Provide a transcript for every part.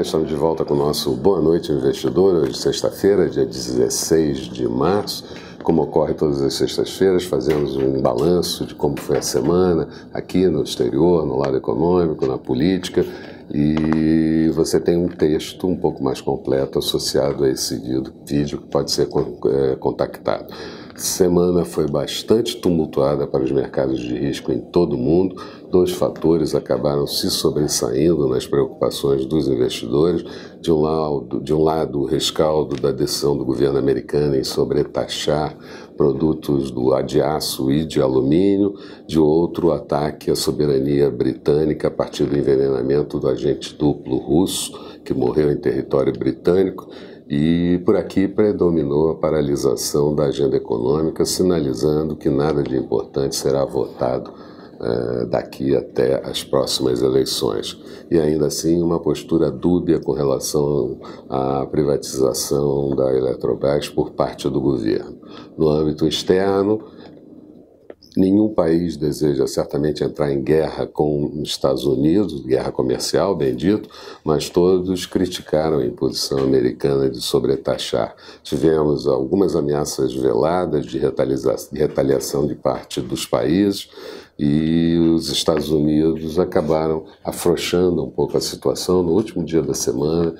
estamos de volta com o nosso Boa Noite Investidor, hoje sexta-feira, dia 16 de março. Como ocorre todas as sextas-feiras, fazemos um balanço de como foi a semana, aqui no exterior, no lado econômico, na política, e você tem um texto um pouco mais completo associado a esse vídeo que pode ser contactado. Semana foi bastante tumultuada para os mercados de risco em todo o mundo. Dois fatores acabaram se sobressaindo nas preocupações dos investidores. De um lado, o rescaldo da decisão do governo americano em sobretaxar produtos de aço e de alumínio. De outro, o ataque à soberania britânica a partir do envenenamento do agente duplo russo, que morreu em território britânico. E por aqui predominou a paralisação da agenda econômica, sinalizando que nada de importante será votado daqui até as próximas eleições. E ainda assim, uma postura dúbia com relação à privatização da Eletrobras por parte do governo. No âmbito externo, nenhum país deseja certamente entrar em guerra com os Estados Unidos, guerra comercial, bem dito, mas todos criticaram a imposição americana de sobretaxar. Tivemos algumas ameaças veladas de retaliação de parte dos países, e os Estados Unidos acabaram afrouxando um pouco a situação. No último dia da semana,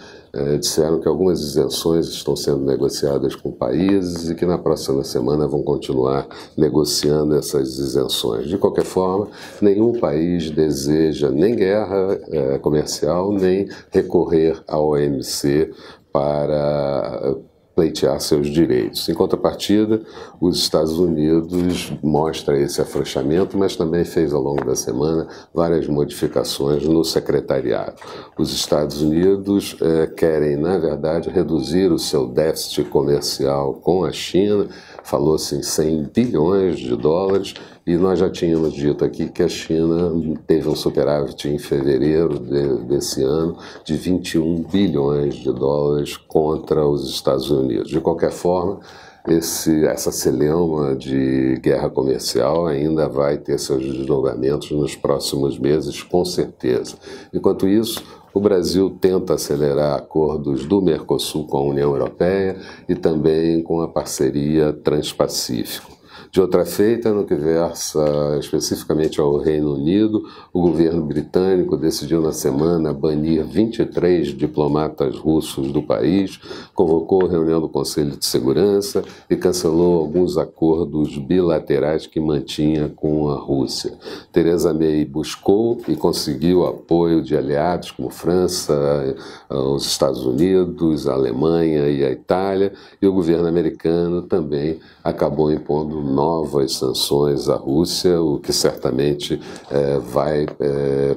disseram que algumas isenções estão sendo negociadas com países e que na próxima semana vão continuar negociando essas isenções. De qualquer forma, nenhum país deseja nem guerra comercial, nem recorrer à OMC para pleitear seus direitos. Em contrapartida, os Estados Unidos mostra esse afrouxamento, mas também fez ao longo da semana várias modificações no secretariado. Os Estados Unidos querem, na verdade, reduzir o seu déficit comercial com a China. Falou-se em 100 bilhões de dólares, e nós já tínhamos dito aqui que a China teve um superávit em fevereiro desse ano de 21 bilhões de dólares contra os Estados Unidos. De qualquer forma, essa celeuma de guerra comercial ainda vai ter seus desdobramentos nos próximos meses, com certeza. Enquanto isso, o Brasil tenta acelerar acordos do Mercosul com a União Europeia e também com a parceria Transpacífico. De outra feita, no que versa especificamente ao Reino Unido, o governo britânico decidiu na semana banir 23 diplomatas russos do país, convocou reunião do Conselho de Segurança e cancelou alguns acordos bilaterais que mantinha com a Rússia. Theresa May buscou e conseguiu apoio de aliados como França, os Estados Unidos, a Alemanha e a Itália, e o governo americano também acabou impondo novas sanções à Rússia, o que certamente vai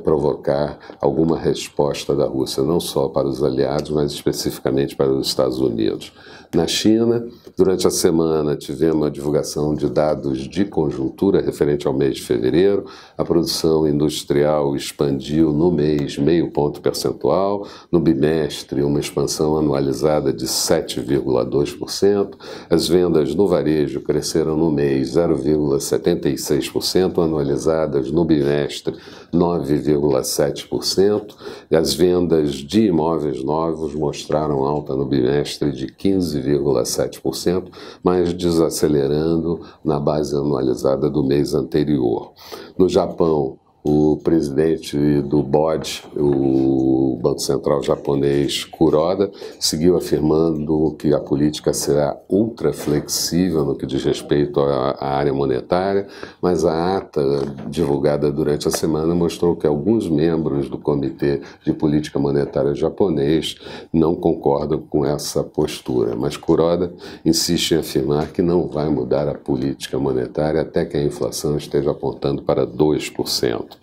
provocar alguma resposta da Rússia, não só para os aliados, mas especificamente para os Estados Unidos. Na China, durante a semana, tivemos a divulgação de dados de conjuntura referente ao mês de fevereiro. A produção industrial expandiu no mês 0,5 ponto percentual, no bimestre uma expansão anualizada de 7,2%. As vendas no varejo cresceram no mês 0,76%, anualizadas no bimestre 9,7%. E as vendas de imóveis novos mostraram alta no bimestre de 15,7%, mas desacelerando na base anualizada do mês anterior. No Japão, o presidente do BOJ, o Banco Central japonês, Kuroda, seguiu afirmando que a política será ultra flexível no que diz respeito à área monetária, mas a ata divulgada durante a semana mostrou que alguns membros do Comitê de Política Monetária japonês não concordam com essa postura. Mas Kuroda insiste em afirmar que não vai mudar a política monetária até que a inflação esteja apontando para 2%.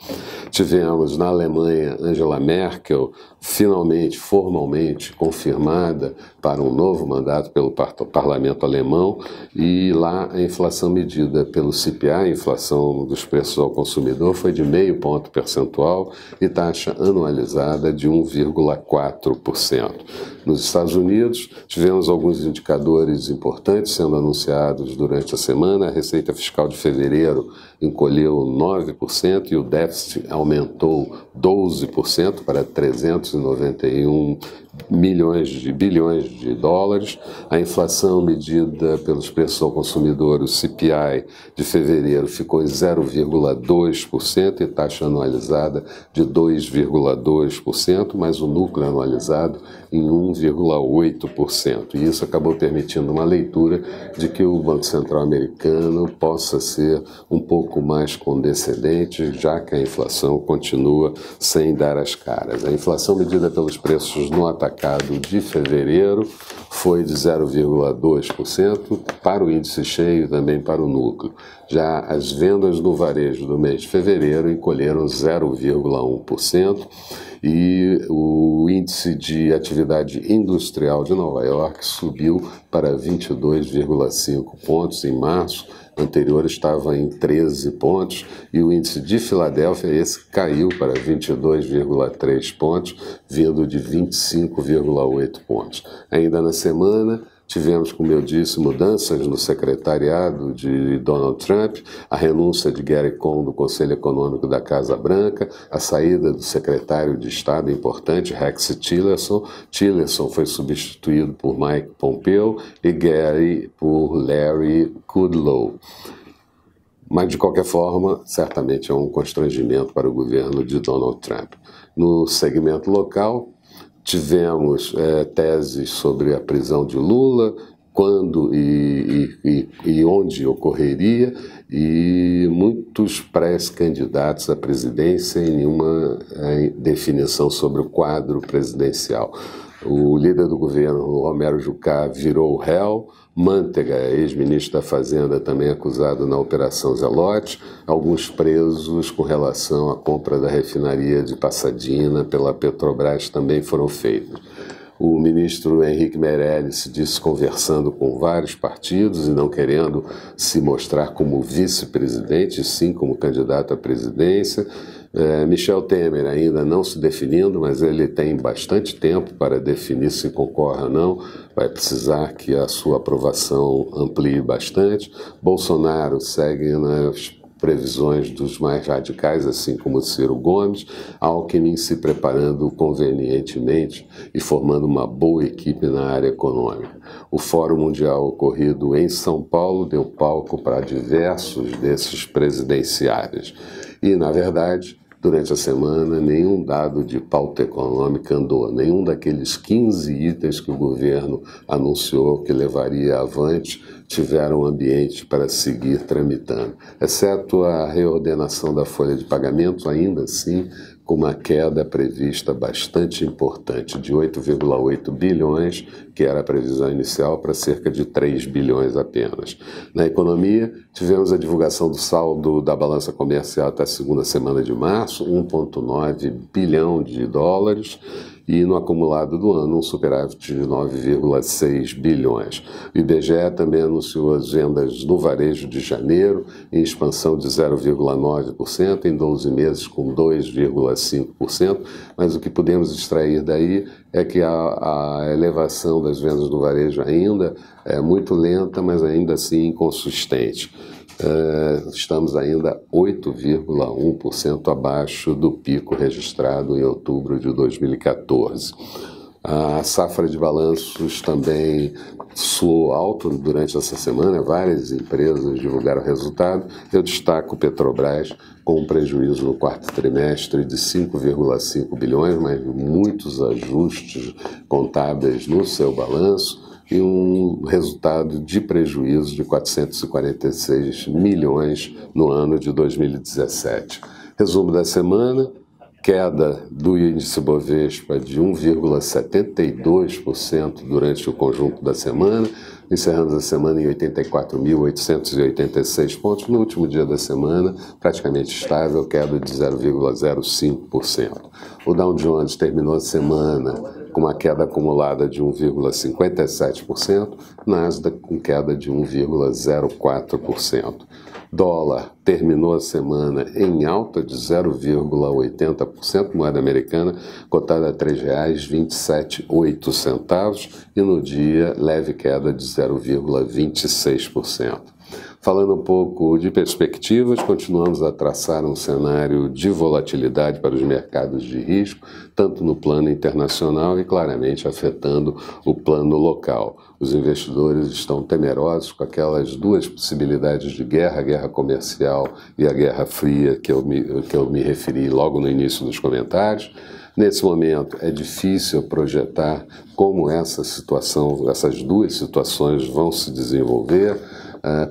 Tivemos na Alemanha Angela Merkel finalmente, formalmente confirmada para um novo mandato pelo parlamento alemão, e lá a inflação medida pelo CPI, a inflação dos preços ao consumidor, foi de 0,5 ponto percentual e taxa anualizada de 1,4%. Nos Estados Unidos, tivemos alguns indicadores importantes sendo anunciados durante a semana. A receita fiscal de fevereiro encolheu 9% e o déficit aumentou 12% para 300 291 bilhões de dólares. A inflação medida pelos preços ao consumidor, o CPI de fevereiro, ficou em 0,2% e taxa anualizada de 2,2%, mas o núcleo anualizado em 1,8%. E isso acabou permitindo uma leitura de que o Banco Central americano possa ser um pouco mais condescendente, já que a inflação continua sem dar as caras. A inflação medida pelos preços no atacado de fevereiro foi de 0,2% para o índice cheio e também para o núcleo. Já as vendas no varejo do mês de fevereiro encolheram 0,1% e o índice de atividade industrial de Nova York subiu para 22,5 pontos em março. Anterior estava em 13 pontos, e o índice de Filadélfia, esse caiu para 22,3 pontos, vindo de 25,8 pontos. Ainda na semana, tivemos, como eu disse, mudanças no secretariado de Donald Trump, a renúncia de Gary Cohn do Conselho Econômico da Casa Branca, a saída do secretário de Estado importante, Rex Tillerson. Tillerson foi substituído por Mike Pompeo e Gary por Larry Kudlow. Mas, de qualquer forma, certamente é um constrangimento para o governo de Donald Trump. No segmento local, tivemos teses sobre a prisão de Lula, quando e onde ocorreria, e muitos pré-candidatos à presidência e nenhuma definição sobre o quadro presidencial. O líder do governo, Romero Jucá, virou réu. Manteiga, ex-ministro da Fazenda, também acusado na Operação Zelote. Alguns presos com relação à compra da refinaria de Pasadena pela Petrobras também foram feitos. O ministro Henrique Meirelles disse conversando com vários partidos e não querendo se mostrar como vice-presidente, sim como candidato à presidência. Michel Temer ainda não se definindo, mas ele tem bastante tempo para definir se concorre ou não. Vai precisar que a sua aprovação amplie bastante. Bolsonaro segue nas previsões dos mais radicais, assim como Ciro Gomes. Alckmin se preparando convenientemente e formando uma boa equipe na área econômica. O Fórum Mundial ocorrido em São Paulo deu palco para diversos desses presidenciários. E, na verdade, durante a semana, nenhum dado de pauta econômica andou, nenhum daqueles 15 itens que o governo anunciou que levaria avante tiveram ambiente para seguir tramitando, exceto a reordenação da folha de pagamento, ainda assim, com uma queda prevista bastante importante, de 8,8 bilhões, que era a previsão inicial, para cerca de 3 bilhões apenas. Na economia, tivemos a divulgação do saldo da balança comercial até a segunda semana de março, 1,9 bilhão de dólares, e no acumulado do ano um superávit de 9,6 bilhões. O IBGE também anunciou as vendas no varejo de janeiro em expansão de 0,9%, em 12 meses com 2,5%, mas o que podemos extrair daí é que a elevação das vendas no varejo ainda é muito lenta, mas ainda assim inconsistente. Estamos ainda 8,1% abaixo do pico registrado em outubro de 2014. A safra de balanços também soou alto durante essa semana, várias empresas divulgaram o resultado. Eu destaco Petrobras com um prejuízo no quarto trimestre de 5,5 bilhões, mas muitos ajustes contábeis no seu balanço, e um resultado de prejuízo de 446 milhões no ano de 2017. Resumo da semana: queda do índice Bovespa de 1,72% durante o conjunto da semana, encerrando a semana em 84.886 pontos. No último dia da semana, praticamente estável, queda de 0,05%. O Dow Jones terminou a semana com uma queda acumulada de 1,57%, Nasdaq com queda de 1,04%. Dólar terminou a semana em alta de 0,80%, moeda americana cotada a R$ 3,278, e no dia leve queda de 0,26%. Falando um pouco de perspectivas, continuamos a traçar um cenário de volatilidade para os mercados de risco, tanto no plano internacional e claramente afetando o plano local. Os investidores estão temerosos com aquelas duas possibilidades de guerra, a guerra comercial e a guerra fria que eu me referi logo no início dos comentários. Nesse momento é difícil projetar como essas duas situações vão se desenvolver,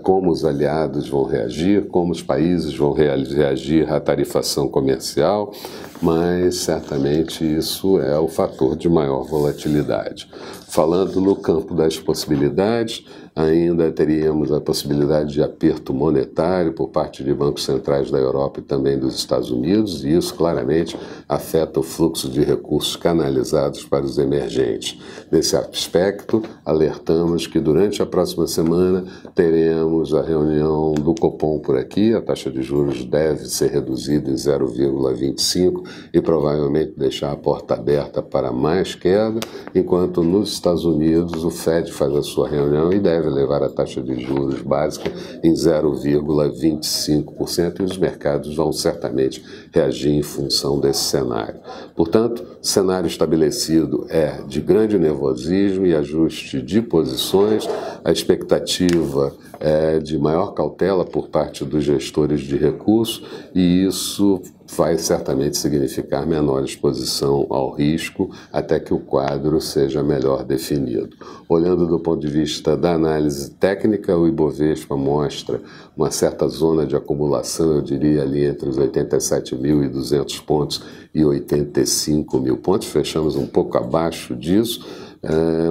como os aliados vão reagir, como os países vão reagir à tarifação comercial, mas certamente isso é o fator de maior volatilidade. Falando no campo das possibilidades, ainda teríamos a possibilidade de aperto monetário por parte de bancos centrais da Europa e também dos Estados Unidos, e isso claramente afeta o fluxo de recursos canalizados para os emergentes. Nesse aspecto, alertamos que durante a próxima semana teremos a reunião do Copom por aqui, a taxa de juros deve ser reduzida em 0,25 e provavelmente deixar a porta aberta para mais queda, enquanto nos Estados Unidos o Fed faz a sua reunião e deve levar a taxa de juros básica em 0,25% e os mercados vão certamente reagir em função desse cenário. Portanto, o cenário estabelecido é de grande nervosismo e ajuste de posições, a expectativa é de maior cautela por parte dos gestores de recursos e isso vai certamente significar menor exposição ao risco até que o quadro seja melhor definido. Olhando do ponto de vista da análise técnica, o Ibovespa mostra uma certa zona de acumulação, eu diria ali entre os 87.200 pontos e 85.000 pontos, fechamos um pouco abaixo disso,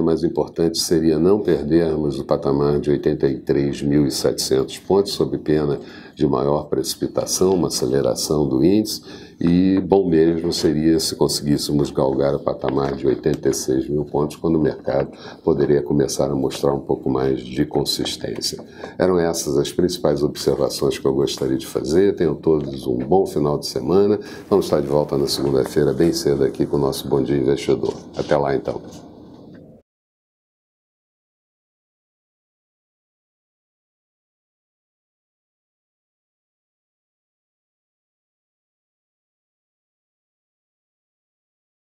mas o importante seria não perdermos o patamar de 83.700 pontos, sob pena de maior precipitação, uma aceleração do índice, e bom mesmo seria se conseguíssemos galgar o patamar de 86.000 pontos, quando o mercado poderia começar a mostrar um pouco mais de consistência. Eram essas as principais observações que eu gostaria de fazer. Tenham todos um bom final de semana. Vamos estar de volta na segunda-feira, bem cedo aqui com o nosso Bom Dia Investidor. Até lá, então.